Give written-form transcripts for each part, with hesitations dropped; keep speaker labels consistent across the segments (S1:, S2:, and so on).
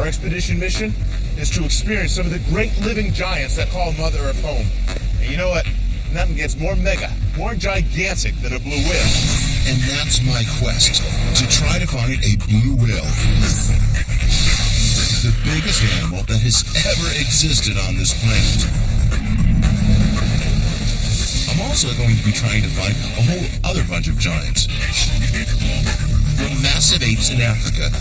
S1: Our expedition mission is to experience some of the great living giants that call Mother Earth home. And you know what? Nothing gets more mega, more gigantic than a blue whale.
S2: And that's my quest, to try to find a blue whale. The biggest animal that has ever existed on this planet. I'm also going to be trying to find a whole other bunch of giants. From massive apes in Africa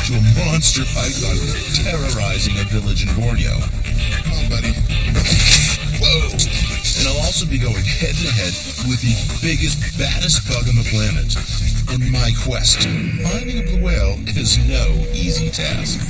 S2: to a monster python terrorizing a village in Borneo. Come on, buddy. Whoa! And I'll also be going head-to-head with the biggest, baddest bug on the planet. In my quest, finding a blue whale is no easy task.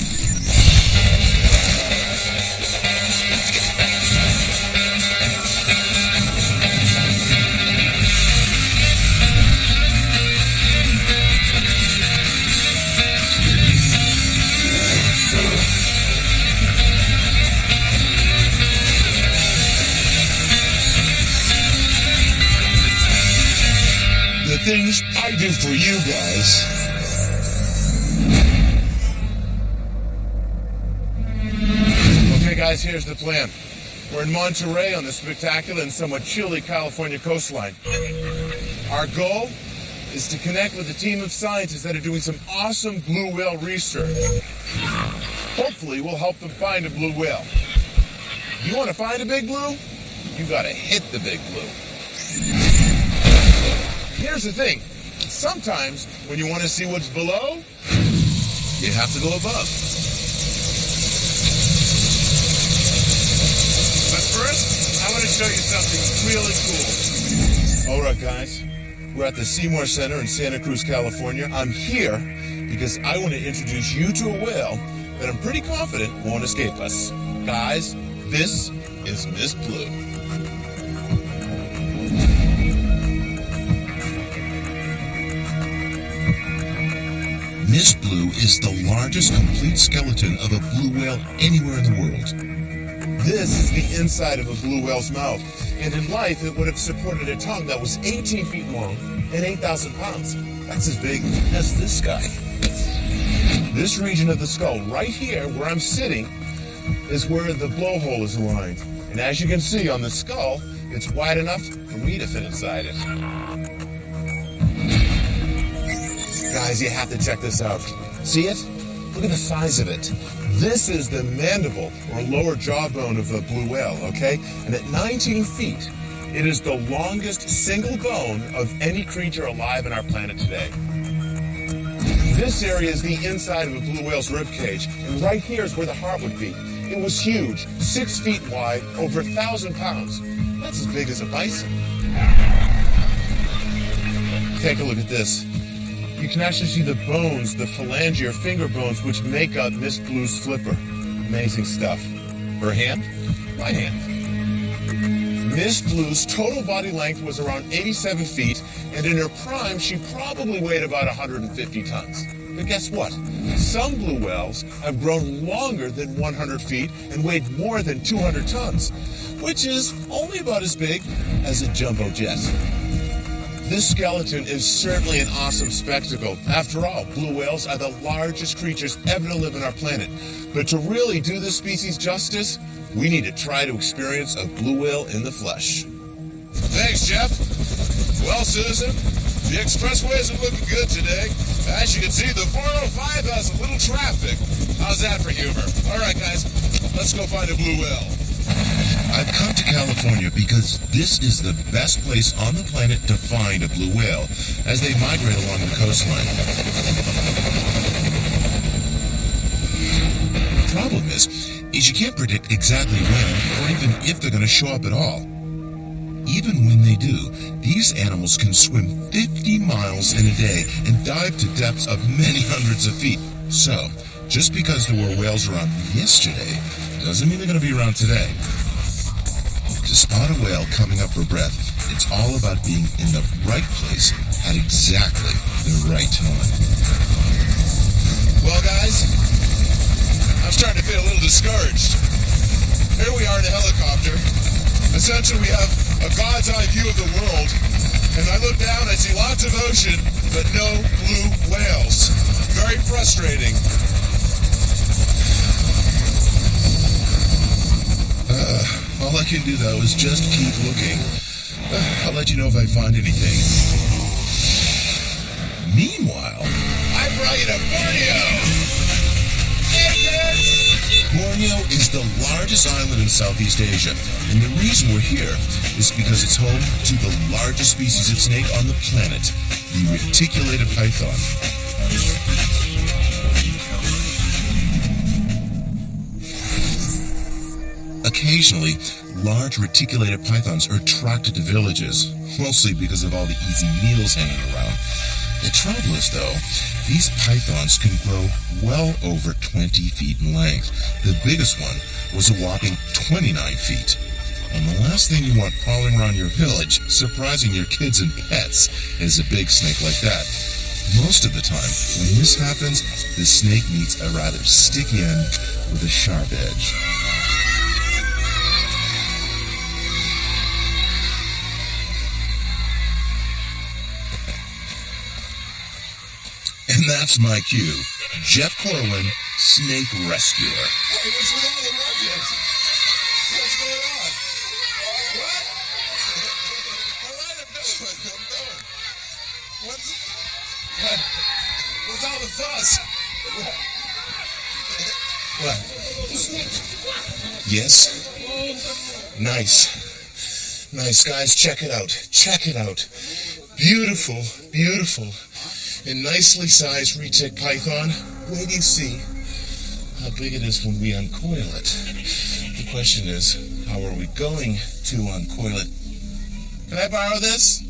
S1: Things I do for you guys. Okay guys, here's the plan. We're in Monterey on the spectacular and somewhat chilly California coastline. Our goal is to connect with a team of scientists that are doing some awesome blue whale research. Hopefully we'll help them find a blue whale. You want to find a big blue? You gotta hit the big blue. Here's the thing, sometimes when you want to see what's below, you have to go above. But first, I want to show you something really cool. All right, guys, we're at the Seymour Center in Santa Cruz, California. I'm here because I want to introduce you to a whale that I'm pretty confident won't escape us. Guys, this is Miss Blue.
S2: Miss Blue is the largest complete skeleton of a blue whale anywhere in the world.
S1: This is the inside of a blue whale's mouth, and in life it would have supported a tongue that was 18 feet long and 8,000 pounds. That's as big as this guy. This region of the skull right here where I'm sitting is where the blowhole is aligned. And as you can see on the skull, it's wide enough for me to fit inside it. Guys, you have to check this out. See it? Look at the size of it. This is the mandible, or lower jawbone of a blue whale, okay? And at 19 feet, it is the longest single bone of any creature alive on our planet today. This area is the inside of a blue whale's rib cage, and right here is where the heart would be. It was huge, 6 feet wide, over 1,000 pounds. That's as big as a bison. Take a look at this. You can actually see the bones, the phalange or finger bones, which make up Miss Blue's flipper. Amazing stuff. Her hand? My hand. Miss Blue's total body length was around 87 feet, and in her prime, she probably weighed about 150 tons. But guess what? Some blue whales have grown longer than 100 feet and weighed more than 200 tons, which is only about as big as a jumbo jet. This skeleton is certainly an awesome spectacle. After all, blue whales are the largest creatures ever to live on our planet. But to really do this species justice, we need to try to experience a blue whale in the flesh. Thanks, Jeff. Well, Susan, the expressways are looking good today. As you can see, the 405 has a little traffic. How's that for humor? All right, guys, let's go find a blue whale.
S2: I've come to California because this is the best place on the planet to find a blue whale as they migrate along the coastline. The problem is you can't predict exactly when or even if they're going to show up at all. Even when they do, these animals can swim 50 miles in a day and dive to depths of many hundreds of feet. So, just because there were whales around yesterday doesn't mean they're going to be around today. To spot a whale coming up for breath, it's all about being in the right place at exactly the right time.
S1: Well, guys, I'm starting to feel a little discouraged. Here we are in a helicopter. Essentially, we have a God's eye view of the world, and I look down, I see lots of ocean, but no blue whales. Very frustrating.
S2: can do, though, is just keep looking. I'll let you know if I find anything. Meanwhile,
S1: I brought you to Borneo!
S2: Borneo is the largest island in Southeast Asia, and the reason we're here is because it's home to the largest species of snake on the planet, the reticulated python. Occasionally, large reticulated pythons are attracted to villages, mostly because of all the easy meals hanging around. The trouble is, though, these pythons can grow well over 20 feet in length. The biggest one was a whopping 29 feet. And the last thing you want crawling around your village, surprising your kids and pets, is a big snake like that. Most of the time, when this happens, the snake meets a rather sticky end with a sharp edge. And that's my cue. Jeff Corwin, Snake Rescuer.
S1: Hey, what's with all the ruckus? What's going on? What? All right, I'm going. What's all the fuss? What? Yes? Nice, guys. Check it out. Beautiful. And nicely sized retic python. Wait till you see how big it is when we uncoil it. The question is, how are we going to uncoil it? Can I borrow this?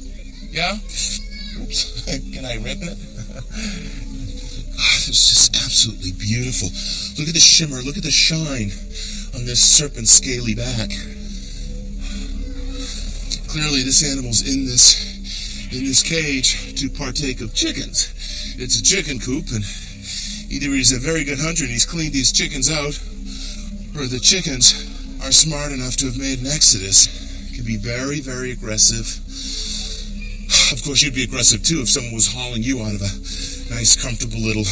S1: Yeah? Oops. Can I rip it? It's just absolutely beautiful. Look at the shimmer. Look at the shine on this serpent's scaly back. Clearly, this animal's in this cage to partake of chickens. It's a chicken coop, and either he's a very good hunter and he's cleaned these chickens out, or the chickens are smart enough to have made an exodus. It can be very, very aggressive. Of course, you'd be aggressive too if someone was hauling you out of a nice, comfortable little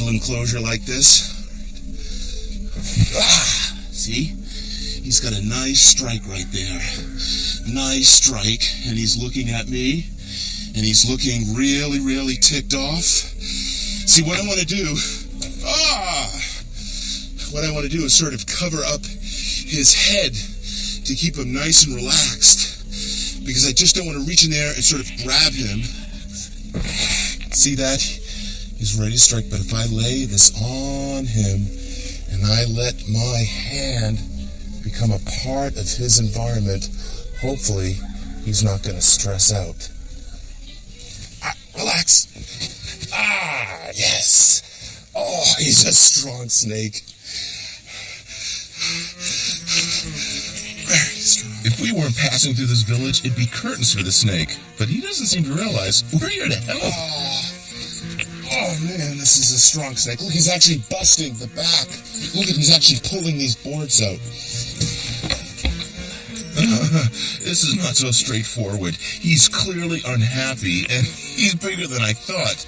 S1: enclosure like this. See? He's got a nice strike right there. Nice strike, and he's looking at me, and he's looking really, really ticked off. See, what I want to do, is sort of cover up his head to keep him nice and relaxed, because I just don't want to reach in there and sort of grab him. See that? He's ready to strike, but if I lay this on him and I let my hand become a part of his environment, hopefully he's not going to stress out. Relax. Yes. Oh, he's a strong snake. Very strong.
S2: If we weren't passing through this village, it'd be curtains for the snake. But he doesn't seem to realize we're here to help.
S1: Oh man, this is a strong snake. Look, he's actually busting the back. Look at him, he's actually pulling these boards out.
S2: This is not so straightforward. He's clearly unhappy, and he's bigger than I thought.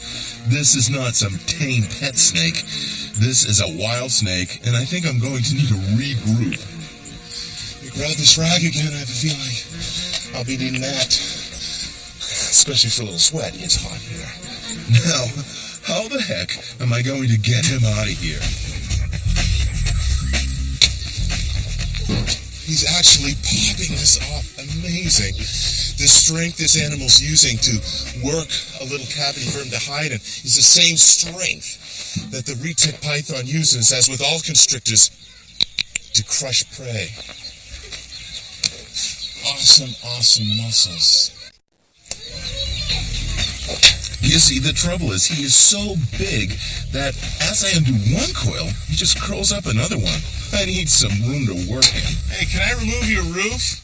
S2: This is not some tame pet snake. This is a wild snake, and I think I'm going to need to regroup.
S1: You grab this rag again, I have a feeling I'll be needing that. Especially for a little sweat. It's hot here.
S2: Now, how the heck am I going to get him out of here?
S1: He's actually popping this off. Amazing. The strength this animal's using to work a little cavity for him to hide in is the same strength that the retic python uses, as with all constrictors, to crush prey. Awesome muscles.
S2: You see, the trouble is he is so big that as I undo one coil, he just curls up another one. I need some room to work in.
S1: Hey, can I remove your roof?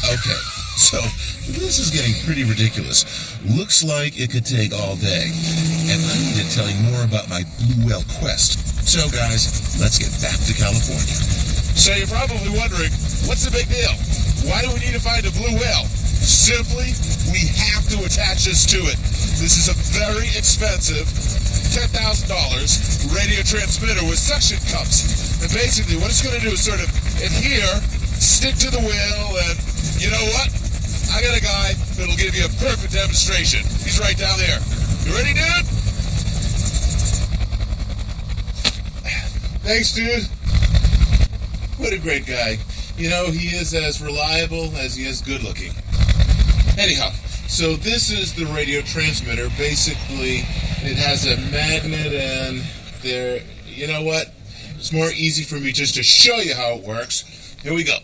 S2: Okay, so this is getting pretty ridiculous. Looks like it could take all day. And I need to tell you more about my blue whale quest. So guys, let's get back to California.
S1: So you're probably wondering, what's the big deal? Why do we need to find a blue whale? Simply, we have to attach this to it. This is a very expensive $10,000 radio transmitter with suction cups. And basically what it's going to do is sort of adhere
S2: Stick to the wheel, and you know what? I got a guy that'll give you a perfect demonstration. He's right down there. You ready, dude?
S1: Thanks, dude. What a great guy. You know, he is as reliable as he is good looking. Anyhow, so this is the radio transmitter. Basically, it has a magnet and there, you know what? It's more easy for me just to show you how it works. Here we go.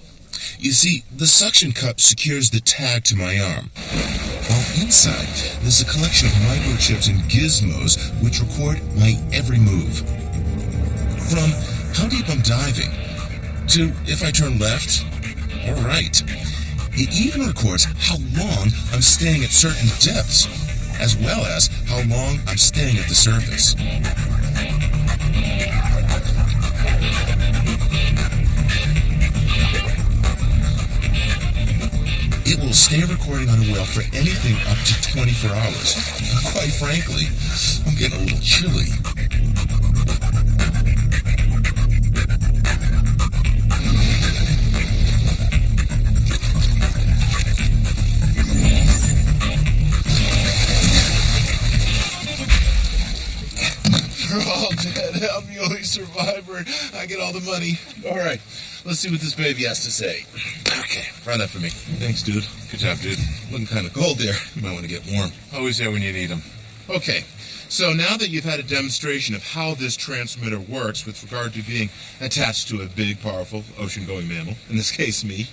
S2: You see, the suction cup secures the tag to my arm, while inside there's a collection of microchips and gizmos which record my every move. From how deep I'm diving, to if I turn left or right. It even records how long I'm staying at certain depths, as well as how long I'm staying at the surface. It will stay recording on a whale for anything up to 24 hours. Quite frankly, I'm getting a little chilly.
S1: We're all dead. I'm the only survivor. I get all the money. All right, let's see what this baby has to say. Okay, try that for me. Thanks, dude. Good job, dude. Looking kind of cold there. You might want to get warm. Always there when you need them. Okay, so now that you've had a demonstration of how this transmitter works with regard to being attached to a big, powerful, ocean-going mammal, in this case me,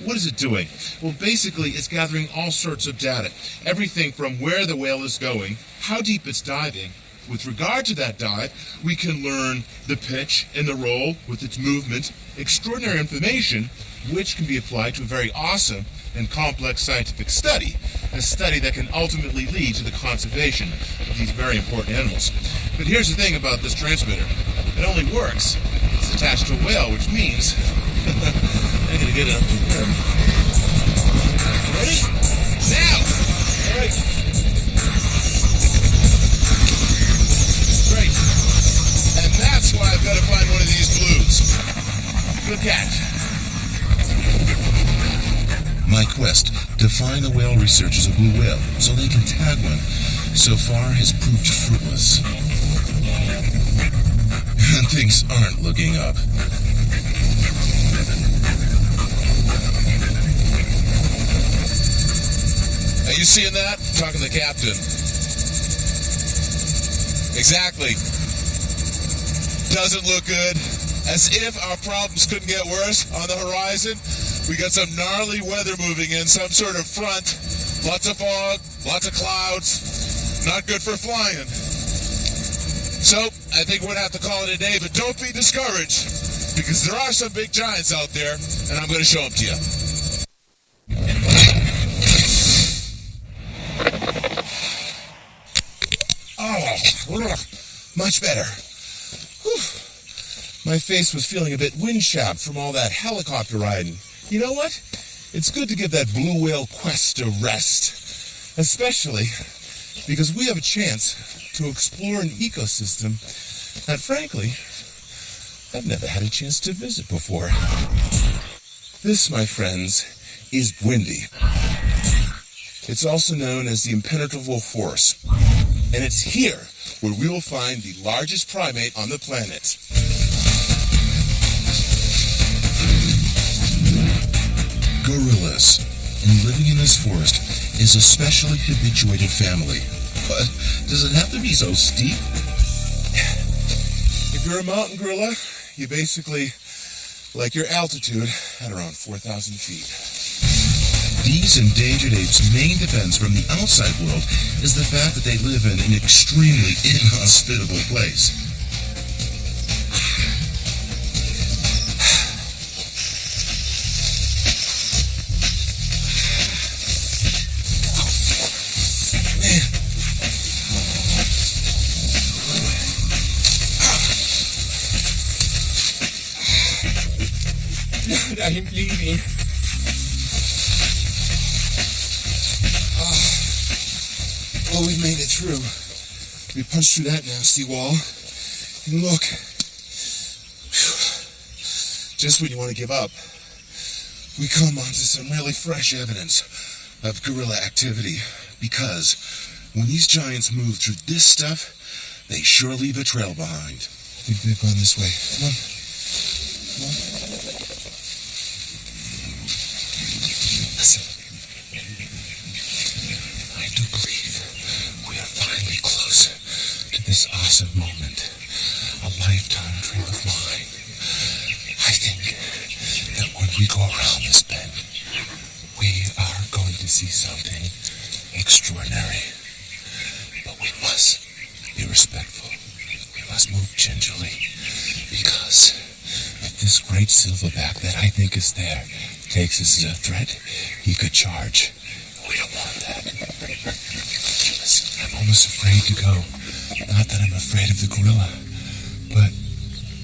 S1: what is it doing? Well, basically, it's gathering all sorts of data. Everything from where the whale is going, how deep it's diving. With regard to that dive, we can learn the pitch and the roll with its movement, extraordinary information, which can be applied to a very awesome and complex scientific study, a study that can ultimately lead to the conservation of these very important animals. But here's the thing about this transmitter. It only works if it's attached to a whale, which means I'm going to get it up to here. Ready? Now! All right. Great. And that's why I've got to find one of these blues. Good catch.
S2: My quest to find the whale researchers a blue whale so they can tag one so far has proved fruitless. And things aren't looking up.
S1: Are you seeing that? I'm talking to the captain. Exactly. Doesn't look good. As if our problems couldn't get worse on the horizon. We got some gnarly weather moving in, some sort of front. Lots of fog, lots of clouds. Not good for flying. So, I think we're going to have to call it a day, but don't be discouraged. Because there are some big giants out there, and I'm going to show them to you. Oh, much better. Whew. My face was feeling a bit wind-chapped from all that helicopter riding. You know what? It's good to give that blue whale quest a rest. Especially because we have a chance to explore an ecosystem that, frankly, I've never had a chance to visit before. This, my friends, is Bwindi. It's also known as the impenetrable forest. And it's here where we will find the largest primate on the planet.
S2: Gorillas. And living in this forest is a specially habituated family. But does it have to be so steep?
S1: If you're a mountain gorilla, you basically like your altitude at around 4,000 feet.
S2: These endangered apes' main defense from the outside world is the fact that they live in an extremely inhospitable place.
S1: I'm bleeding. Well, we made it through. We punched through that nasty wall. And look. Just when you want to give up,
S2: we come onto some really fresh evidence of guerrilla activity, because when these giants move through this stuff, they sure leave a trail behind. I think they've gone this way. Come on. Come on. Listen. I do believe we are finally close to this awesome moment. A lifetime dream of mine. I think that when we go around this bend, we are going to see something extraordinary. But we must be respectful. We must move gingerly, because if this great silverback that I think is there takes us as a threat, he could charge. We don't want that. Listen, I'm almost afraid to go. Not that I'm afraid of the gorilla, but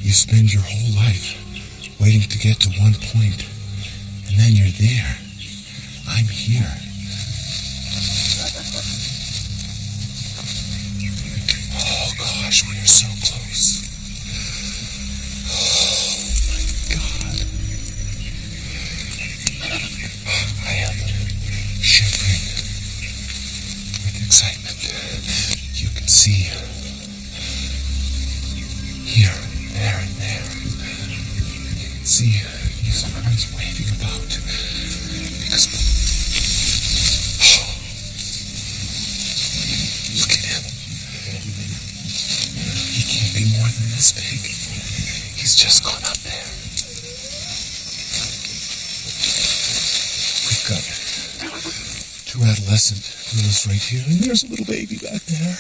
S2: you spend your whole life waiting to get to one point, and then you're there. I'm here. Oh gosh, we are so close. Oh my God. I am shivering with excitement. You can see here, there, and there. You can see these arms waving about. Because look at him. He can't be more than this big. He's just gone up there. We've got two adolescent girls right here, and there's a little baby back there.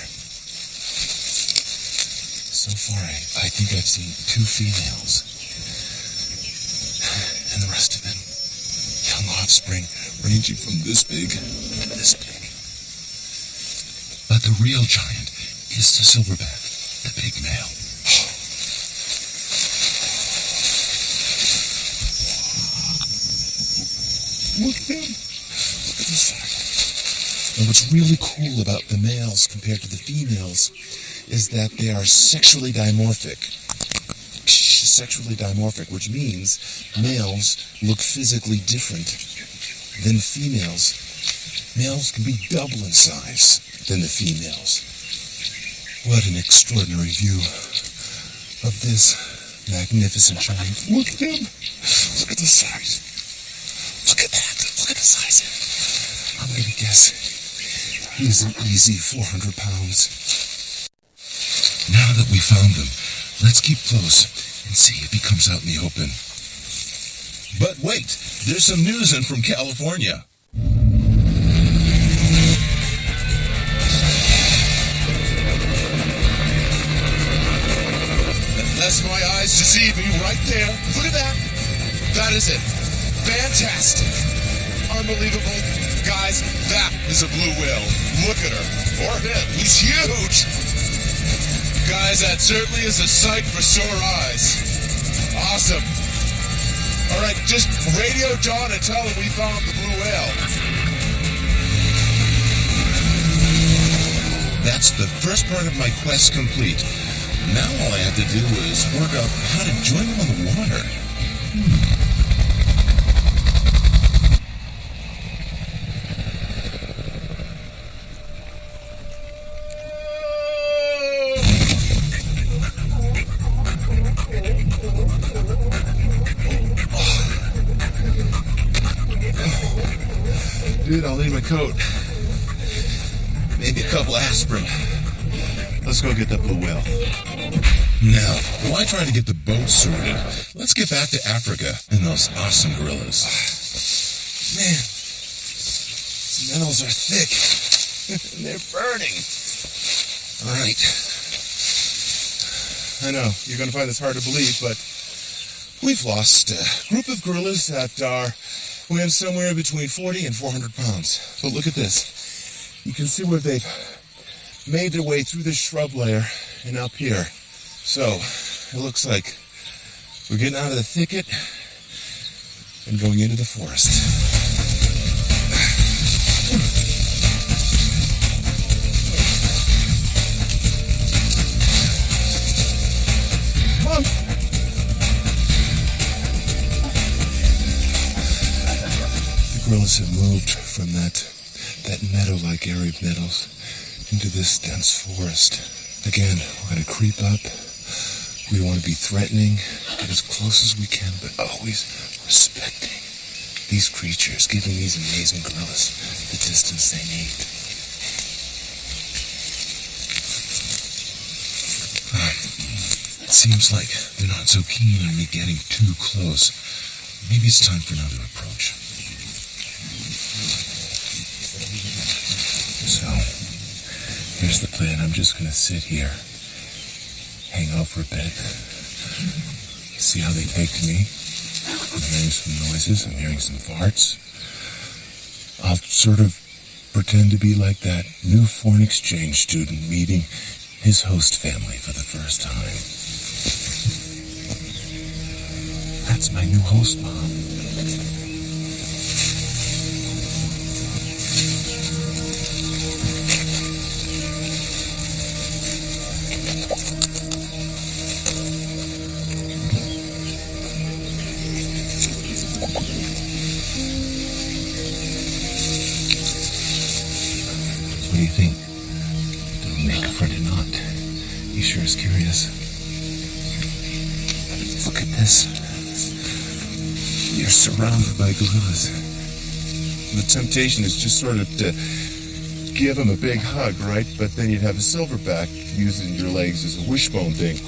S2: So far, I think I've seen 2 females. And the rest of them, young offspring, ranging from this big to this big. But the real giant is the silverback, the big male. Look at him. Look at this side. And what's really cool about the males compared to the females is that they are sexually dimorphic. Sexually dimorphic, which means males look physically different than females. Males can be double in size than the females. What an extraordinary view of this magnificent giant. Look at him. Look at the size. Look at that. Look at the size. I'm going to guess he's an easy 400 pounds. Now that we found him, let's keep close and see if he comes out in the open. But wait, there's some news in from California. Unless my eyes deceive me, right there. Look at that. That is it. Fantastic. Unbelievable. Guys, that is a blue whale. Look at her. Or him. He's huge. Guys, that certainly is a sight for sore eyes. Awesome. All right, just radio John and tell him we found the blue whale. That's the first part of my quest complete. Now all I have to do is work out how to join him on the water. Dude, I'll need my coat. Maybe a couple aspirin. Let's go get that blue whale. Now, why try to get the boat sorted? Let's get back to Africa and those awesome gorillas. Man, these metals are thick. And they're burning. All right. I know, you're going to find this hard to believe, but we've lost a group of gorillas that are weighing somewhere between 40 and 400 pounds. But look at this. You can see where they've made their way through this shrub layer and up here. So, it looks like we're getting out of the thicket and going into the forest. Come on. gorillas have moved from that meadow-like area of nettles into this dense forest. Again, we're going to creep up. We don't want to be threatening, get as close as we can, but always respecting these creatures, giving these amazing gorillas the distance they need. It seems like they're not so keen on me getting too close. Maybe it's time for another approach. So, here's the plan. I'm just going to sit here, hang out for a bit, see how they take to me. I'm hearing some noises, I'm hearing some farts. I'll sort of pretend to be like that new foreign exchange student meeting his host family for the first time. That's my new host mom. What do you think? Do we make a friend or not? He sure is curious. Look at this. You're surrounded by gorillas.
S1: The temptation is just sort of to give him a big hug, right? But then you'd have a silverback using your legs as a wishbone thing.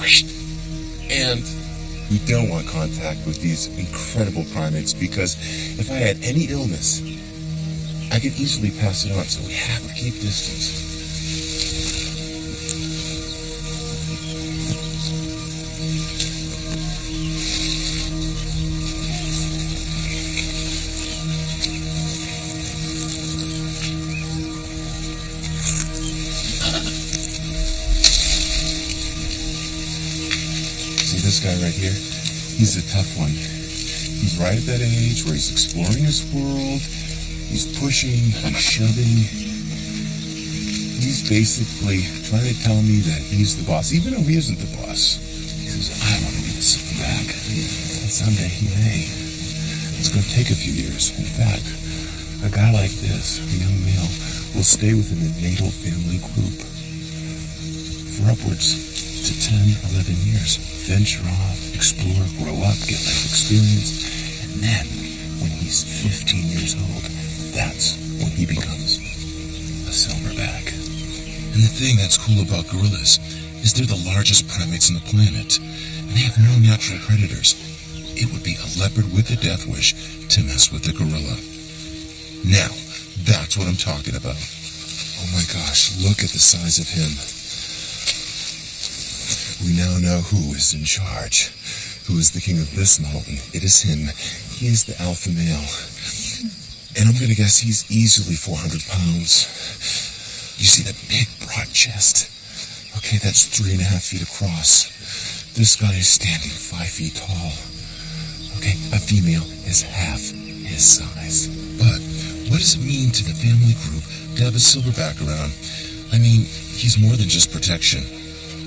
S1: And we don't want contact with these incredible primates because if I had any illness, I could easily pass it on, so we have to keep distance. See this guy right here? He's a tough one. He's right at that age where he's exploring his world. He's pushing, he's shoving. He's basically trying to tell me that he's the boss, even though he isn't the boss. He says, I want to be the silverback. And someday he may. It's going to take a few years. In fact, a guy like this, a young male, will stay within the natal family group for upwards to 10, 11 years. Venture off, explore, grow up, get life experience, and then, when he's 15 years old, that's when he becomes a silverback. And the thing that's cool about gorillas is they're the largest primates on the planet, and they have no natural predators. It would be a leopard with a death wish to mess with a gorilla. Now, that's what I'm talking about. Oh my gosh, look at the size of him. We now know who is in charge, who is the king of this mountain. It is him. He is the alpha male. And I'm going to guess he's easily 400 pounds. You see that big, broad chest? Okay, that's 3.5 feet across. This guy is standing 5 feet tall. Okay, a female is half his size. But what does it mean to the family group to have a silverback around? I mean, he's more than just protection.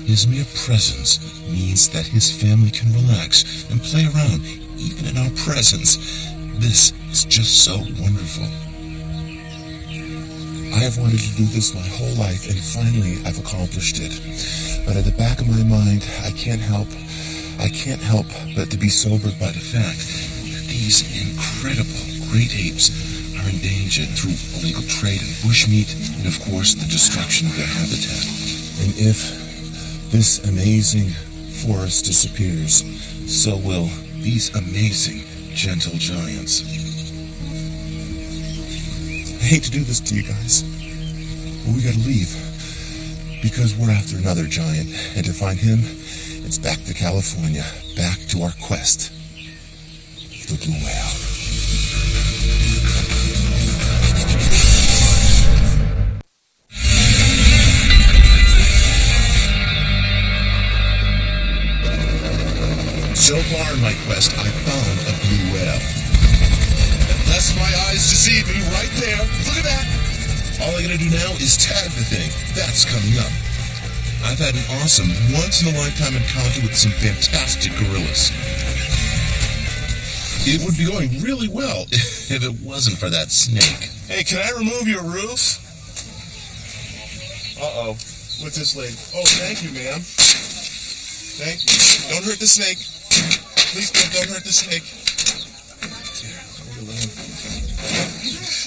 S1: His mere presence means that his family can relax and play around, even in our presence. This is just so wonderful. I have wanted to do this my whole life, and finally I've accomplished it. But at the back of my mind, I can't help but to be sobered by the fact that these incredible great apes are endangered through illegal trade in bushmeat and, of course, the destruction of their habitat. And if this amazing forest disappears, so will these amazing gentle giants. I hate to do this to you guys, but we gotta leave because we're after another giant, and to find him, it's back to California, back to our quest, the blue whale. So far in my quest, I found a blue whale. Unless my eyes deceive me, right there. Look at that. All I gotta do now is tag the thing. That's coming up. I've had an awesome, once-in-a-lifetime encounter with some fantastic gorillas.
S2: It would be going really well if it wasn't for that snake.
S1: Hey, can I remove your roof? Uh-oh. What's this lady? Oh, thank you, ma'am. Thank you. Don't hurt the snake. Please don't hurt the snake.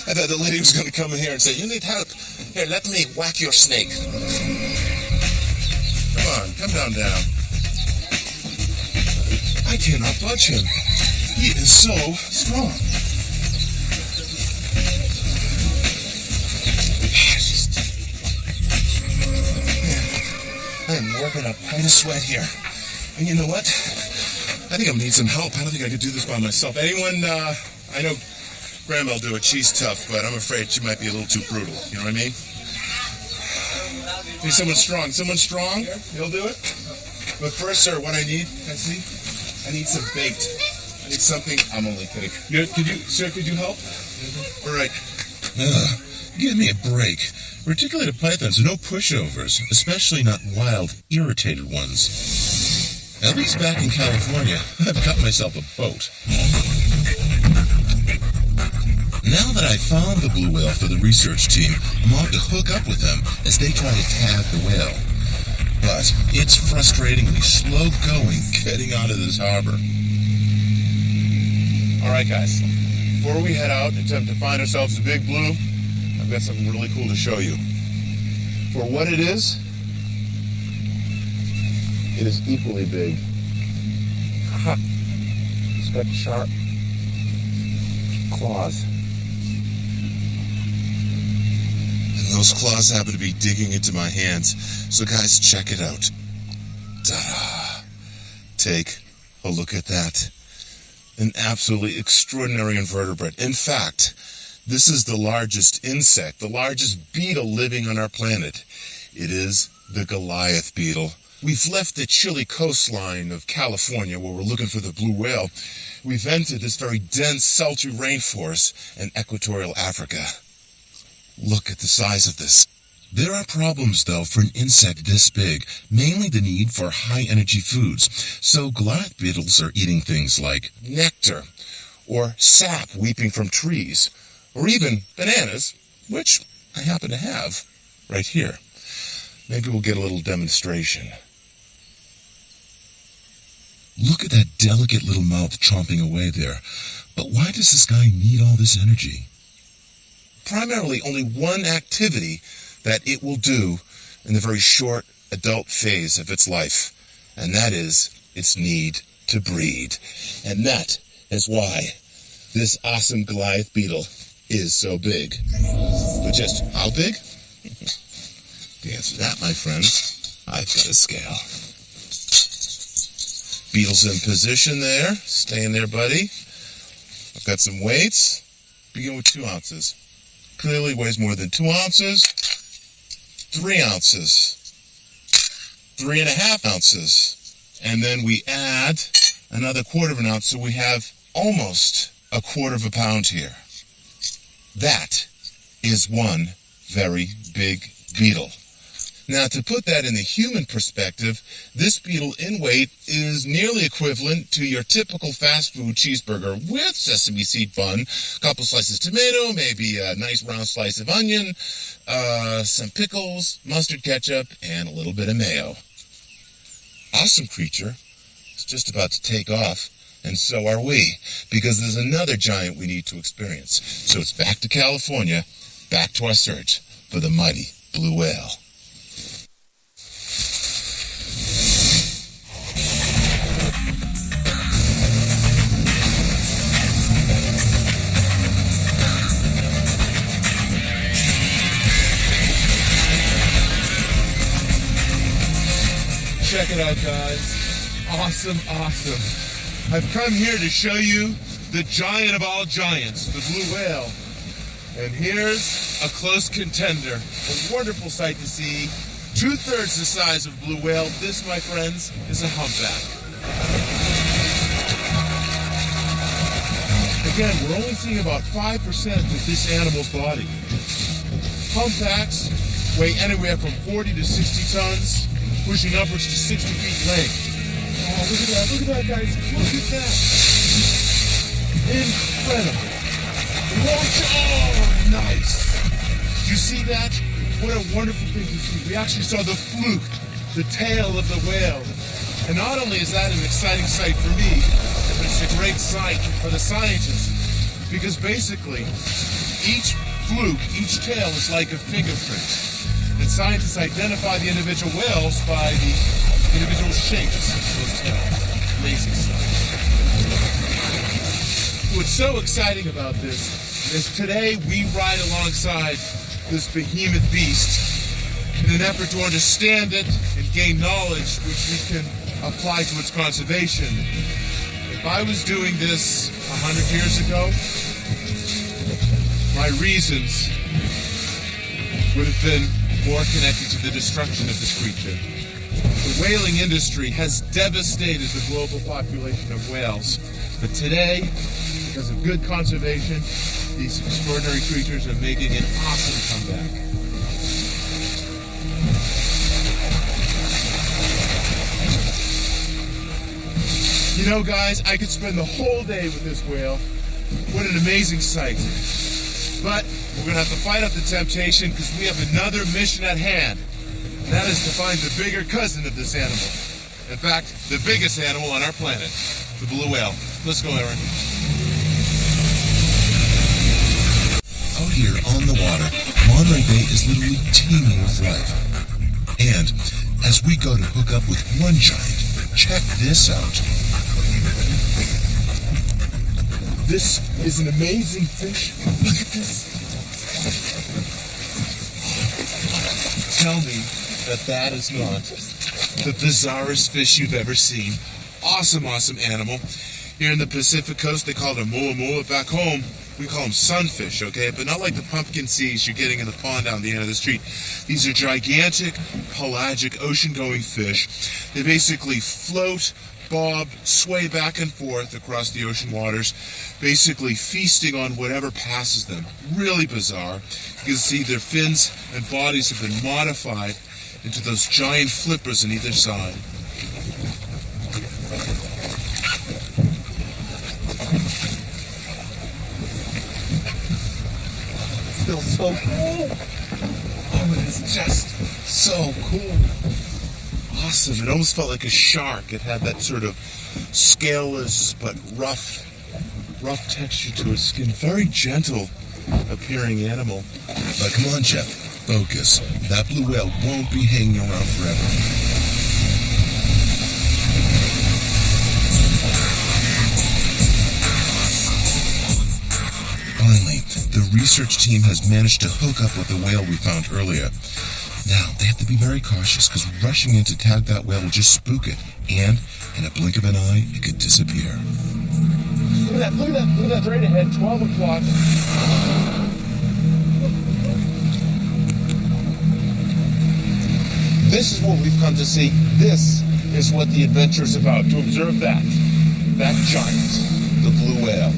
S1: I thought the lady was going to come in here and say, you need help. Here, let me whack your snake. Come on, come down. I cannot budge him. He is so strong. I am working up quite a sweat here. And you know what? I think I'm gonna need some help. I don't think I could do this by myself. Anyone, I know Grandma'll do it. She's tough, but I'm afraid she might be a little too brutal. You know what I mean? Need someone strong. Someone strong? You'll do it? But first, sir, what I need, I need some bait. I need something. I'm only kidding. Could you help? All right.
S2: Give me a break. Reticulated pythons are no pushovers, especially not wild, irritated ones. At least back in California, I've got myself a boat. Now that I've found the blue whale for the research team, I'm off to hook up with them as they try to tag the whale. But it's frustratingly slow going getting out of this harbor.
S1: All right, guys. Before we head out and attempt to find ourselves a big blue, I've got something really cool to show you. For what it is equally big. Aha! It's got sharp claws.
S2: And those claws happen to be digging into my hands. So guys, check it out. Ta-da! Take a look at that. An absolutely extraordinary invertebrate. In fact, this is the largest insect, the largest beetle living on our planet. It is the Goliath beetle. We've left the chilly coastline of California where we're looking for the blue whale. We've entered this very dense, sultry rainforest in equatorial Africa. Look at the size of this. There are problems, though, for an insect this big, mainly the need for high-energy foods. So Goliath beetles are eating things like nectar, or sap weeping from trees, or even bananas, which I happen to have right here. Maybe we'll get a little demonstration. Look at that delicate little mouth chomping away there. But why does this guy need all this energy? Primarily only one activity that it will do in the very short adult phase of its life, and that is its need to breed. And that is why this awesome Goliath beetle is so big. But just how big? To answer that, my friends, I've got a scale. Beetle's in position there. Stay in there, buddy. I've got some weights. Begin with 2 ounces. Clearly weighs more than 2 ounces. 3 ounces. 3.5 ounces. And then we add another 1/4 ounce, so we have almost 1/4 pound here. That is one very big beetle. Now, to put that in the human perspective, this beetle in weight is nearly equivalent to your typical fast food cheeseburger with sesame seed bun, a couple slices of tomato, maybe a nice round slice of onion, some pickles, mustard ketchup, and a little bit of mayo. Awesome creature. It's just about to take off, and so are we, because there's another giant we need to experience. So it's back to California, back to our search for the mighty blue whale.
S1: Check it out, guys. Awesome, awesome. I've come here to show you the giant of all giants, the blue whale. And here's a close contender. A wonderful sight to see. 2/3 the size of blue whale. This, my friends, is a humpback. Again, we're only seeing about 5% of this animal's body. Humpbacks weigh anywhere from 40 to 60 tons, pushing upwards to 60 feet length. Oh, look at that, guys. Look at that. Incredible. Oh, nice. Did you see that? What a wonderful thing to see. We actually saw the fluke, the tail of the whale. And not only is that an exciting sight for me, but it's a great sight for the scientists. Because basically, each fluke, each tail is like a fingerprint. And scientists identify the individual whales by the individual shapes of those tails. Amazing stuff. What's so exciting about this is today we ride alongside this behemoth beast in an effort to understand it and gain knowledge which we can apply to its conservation. If I was doing this 100 years ago, my reasons would have been more connected to the destruction of this creature. The whaling industry has devastated the global population of whales, but today, because of good conservation, these extraordinary creatures are making an awesome comeback. You know, guys, I could spend the whole day with this whale. What an amazing sight. But we're going to have to fight off the temptation because we have another mission at hand. And that is to find the bigger cousin of this animal. In fact, the biggest animal on our planet, the blue whale. Let's go, Aaron.
S2: Out here on the water, Monterey Bay is literally teeming with life. And as we go to hook up with one giant, check this out.
S1: This is an amazing fish. Look at this. Tell me that is not the bizarrest fish you've ever seen. Awesome, awesome animal. Here in the Pacific Coast, they call it a moa moa. Back home, we call them sunfish, okay? But not like the pumpkin seeds you're getting in the pond down the end of the street. These are gigantic, pelagic, ocean-going fish. They basically float, bob, sway back and forth across the ocean waters, basically feasting on whatever passes them. Really bizarre. You can see their fins and bodies have been modified into those giant flippers on either side. Feels so cool. Oh, it is just so cool. Awesome. It almost felt like a shark. It had that sort of scaleless but rough texture to its skin. Very gentle appearing animal.
S2: But come on, Jeff. Focus. That blue whale won't be hanging around forever. Finally, the research team has managed to hook up with the whale we found earlier. Now, they have to be very cautious because rushing in to tag that whale will just spook it. And, in a blink of an eye, it could disappear.
S1: Look at that right ahead, 12 o'clock. This is what we've come to see. This is what the adventure is about, to observe that giant, the blue whale.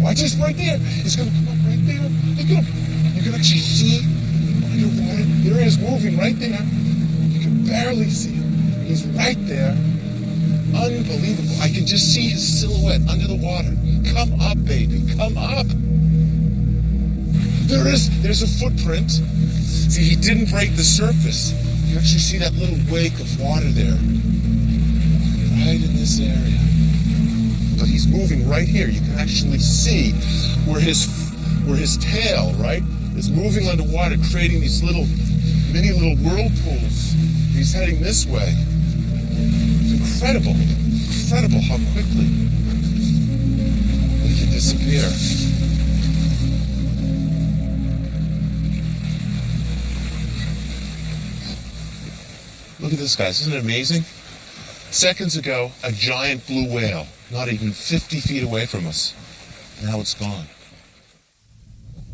S1: Watch this right there. He's going to come up right there. Look at him. You can actually see underwater. There he is moving right there. You can barely see him. He's right there. Unbelievable. I can just see his silhouette under the water. Come up, baby. Come up. There's a footprint. See, he didn't break the surface. You actually see that little wake of water there. Right in this area. But he's moving right here. You can actually see where his tail, right, is moving underwater, creating these many little whirlpools. He's heading this way. It's incredible. Incredible how quickly he can disappear. Look at this, guys. Isn't it amazing? Seconds ago, a giant blue whale, not even 50 feet away from us. Now it's gone.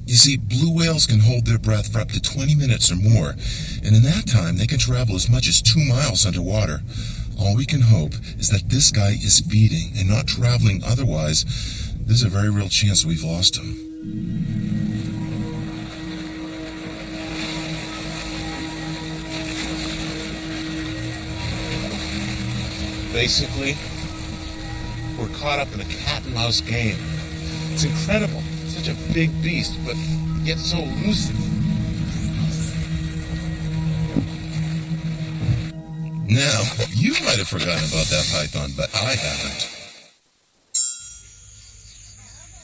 S2: You see, blue whales can hold their breath for up to 20 minutes or more, and in that time they can travel as much as 2 miles underwater. All we can hope is that this guy is feeding and not traveling, otherwise there's a very real chance we've lost him.
S1: Basically, we're caught up in a cat and mouse game. It's incredible. Such a big beast, but yet so elusive.
S2: Now, you might have forgotten about that python, but I haven't.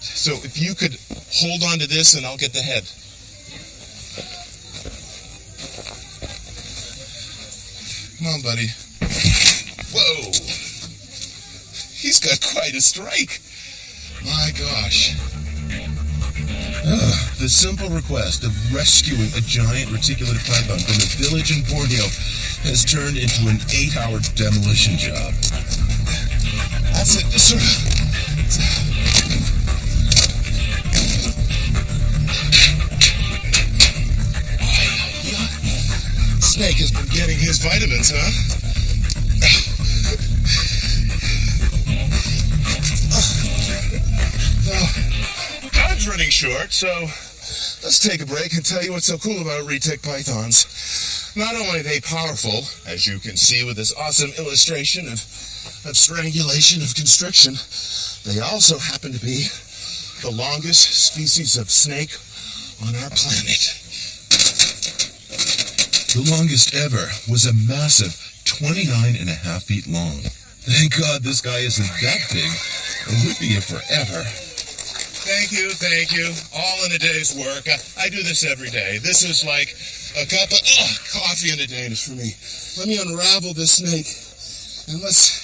S1: So if you could hold on to this and I'll get the head. Come on, buddy. Whoa! He's got quite a strike. My gosh.
S2: The simple request of rescuing a giant reticulated python from a village in Borneo has turned into an 8-hour demolition job.
S1: That's it. Just sort of... Snake has been getting his vitamins, huh? Time's running short, so let's take a break and tell you what's so cool about retic pythons. Not only are they powerful, as you can see with this awesome illustration of strangulation of constriction, they also happen to be the longest species of snake on our planet.
S2: The longest ever was a massive 29.5 feet long. Thank God this guy isn't that big, and would be here forever.
S1: Thank you. All in a day's work. I do this every day. This is like a cup of coffee in a day for me. Let me unravel this snake, and let's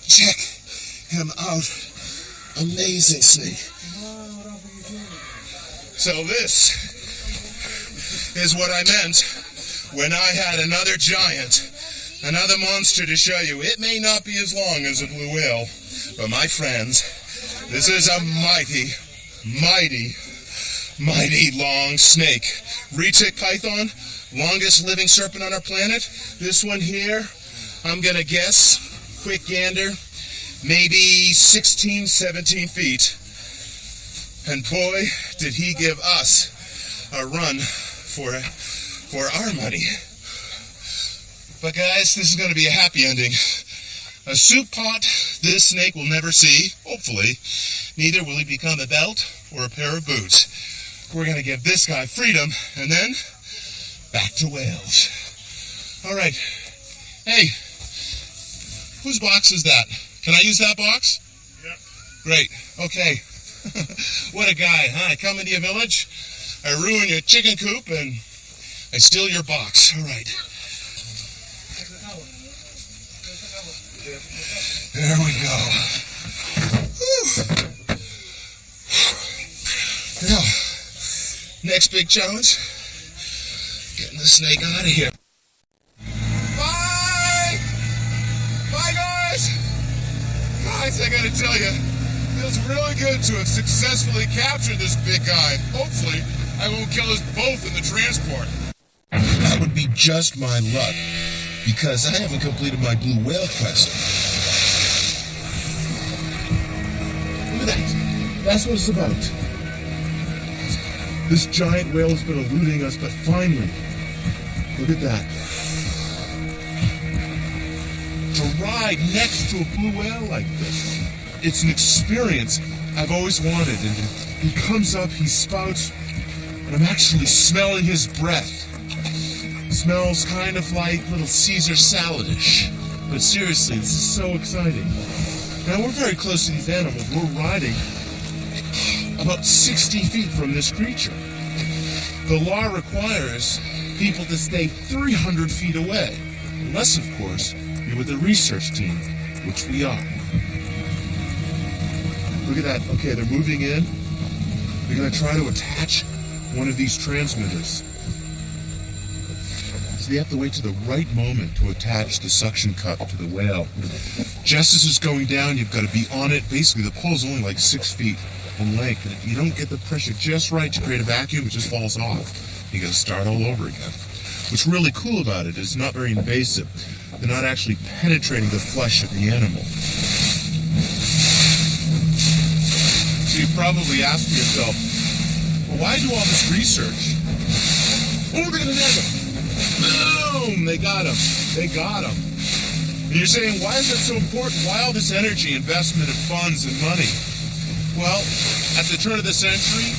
S1: check him out. Amazing snake. So this is what I meant when I had another giant, another monster to show you. It may not be as long as a blue whale, but my friends, this is a mighty, mighty, mighty long snake. Retic python, longest living serpent on our planet. This one here, I'm going to guess, quick gander, maybe 16, 17 feet. And boy, did he give us a run for our money. But guys, this is going to be a happy ending. A soup pot this snake will never see, hopefully. Neither will he become a belt or a pair of boots. We're going to give this guy freedom, and then back to Wales. All right. Hey, whose box is that? Can I use that box?
S3: Yep.
S1: Great. Okay. What a guy, huh? I come into your village, I ruin your chicken coop, and I steal your box. All right. There we go. Whew. Now, next big challenge, getting the snake out of here. Bye! Bye, guys! Guys, I gotta tell you, it feels really good to have successfully captured this big guy. Hopefully, I won't kill us both in the transport.
S2: That would be just my luck, because I haven't completed my blue whale quest.
S1: Look at that. That's what it's about. This giant whale has been eluding us, but finally, look at that. To ride next to a blue whale like this, it's an experience I've always wanted. And he comes up, he spouts, and I'm actually smelling his breath. Smells kind of like little Caesar salad-ish. But seriously, this is so exciting. Now, we're very close to these animals. We're riding about 60 feet from this creature. The law requires people to stay 300 feet away, unless, of course, you're with a research team, which we are. Look at that. Okay, they're moving in. They're going to try to attach one of these transmitters. So they have to wait to the right moment to attach the suction cup to the whale. Just as it's going down, you've got to be on it. Basically, the pole's only like 6 feet in length. And if you don't get the pressure just right to create a vacuum, it just falls off. You got to start all over again. What's really cool about it is it's not very invasive. They're not actually penetrating the flesh of the animal. So you probably ask yourself, well, why do all this research? Oh, they're going to nab him. Boom! They got him. They got him. And you're saying, why is that so important? Why all this energy, investment of funds and money? Well, at the turn of the century,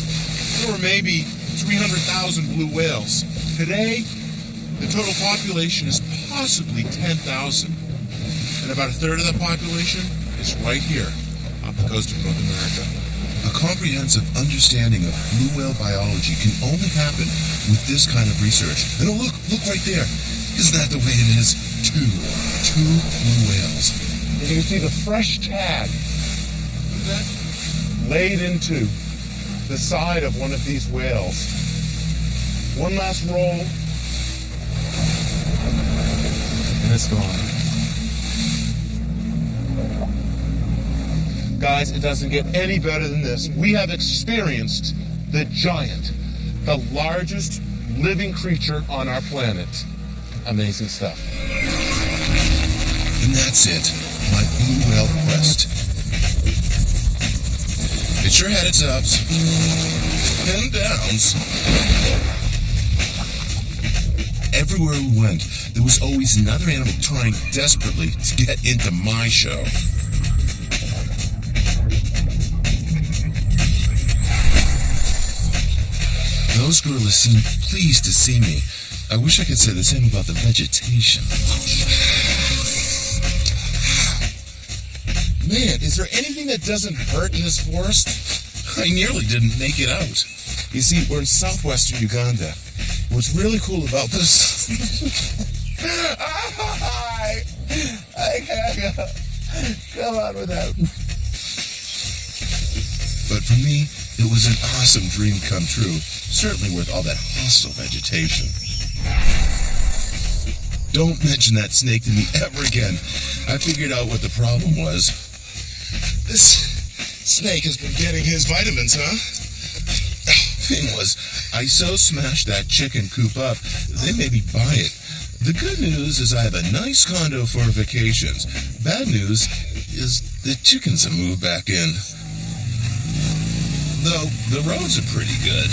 S1: there were maybe 300,000 blue whales. Today, the total population is possibly 10,000. And about a third of the population is right here, off the coast of North America.
S2: A comprehensive understanding of blue whale biology can only happen with this kind of research. And oh, look right there. Isn't that the way it is? Two blue whales.
S1: And you can see the fresh tag that laid into the side of one of these whales. One last roll, and it's gone. Guys, it doesn't get any better than this. We have experienced the giant, the largest living creature on our planet. Amazing stuff.
S2: And that's it, my blue whale quest. It sure had its ups and downs. Everywhere we went, there was always another animal trying desperately to get into my show. Those gorillas seem pleased to see me. I wish I could say the same about the vegetation.
S1: Man, is there anything that doesn't hurt in this forest?
S2: I nearly didn't make it out.
S1: You see, we're in southwestern Uganda. What's really cool about this... I can't go. Come on without.
S2: But for me, it was an awesome dream come true. Certainly worth all that hostile vegetation. Don't mention that snake to me ever again. I figured out what the problem was.
S1: This snake has been getting his vitamins, huh?
S2: Thing was, I so smashed that chicken coop up, they made me buy it. The good news is I have a nice condo for vacations. Bad news is the chickens have moved back in. Though, the roads are pretty good.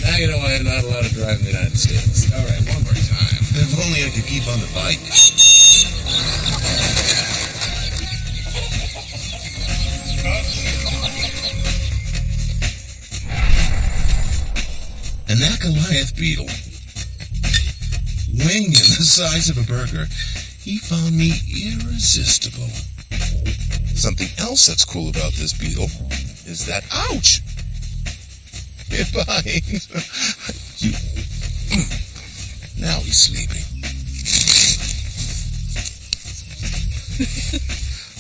S1: Now you know why I'm not allowed to drive in the United States. All right, one more time.
S2: If only I could keep on the bike. And that Goliath beetle, weighing in the size of a burger, he found me irresistible.
S1: Something else that's cool about this beetle is that, ouch! Get behind.
S2: Now he's sleeping.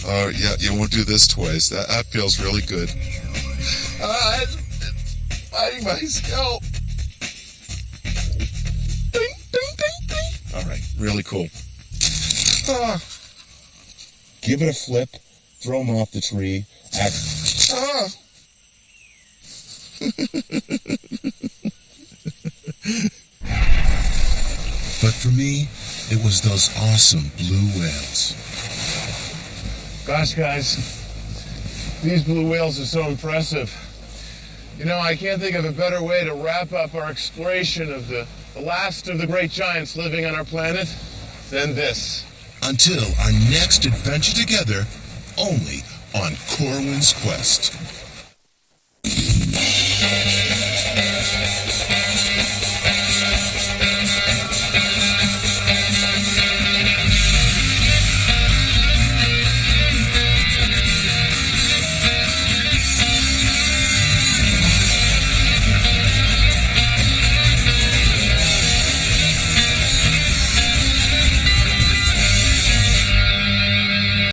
S1: Yeah, you won't do this twice. That feels really good. It's biting my scalp. Ding, ding, ding, ding. All right, really cool. Give it a flip, throw him off the tree,
S2: But for me, it was those awesome blue whales.
S1: Gosh, guys, these blue whales are so impressive. You know, I can't think of a better way to wrap up our exploration of the last of the great giants living on our planet than this.
S2: Until our next adventure together, only on Corwin's Quest.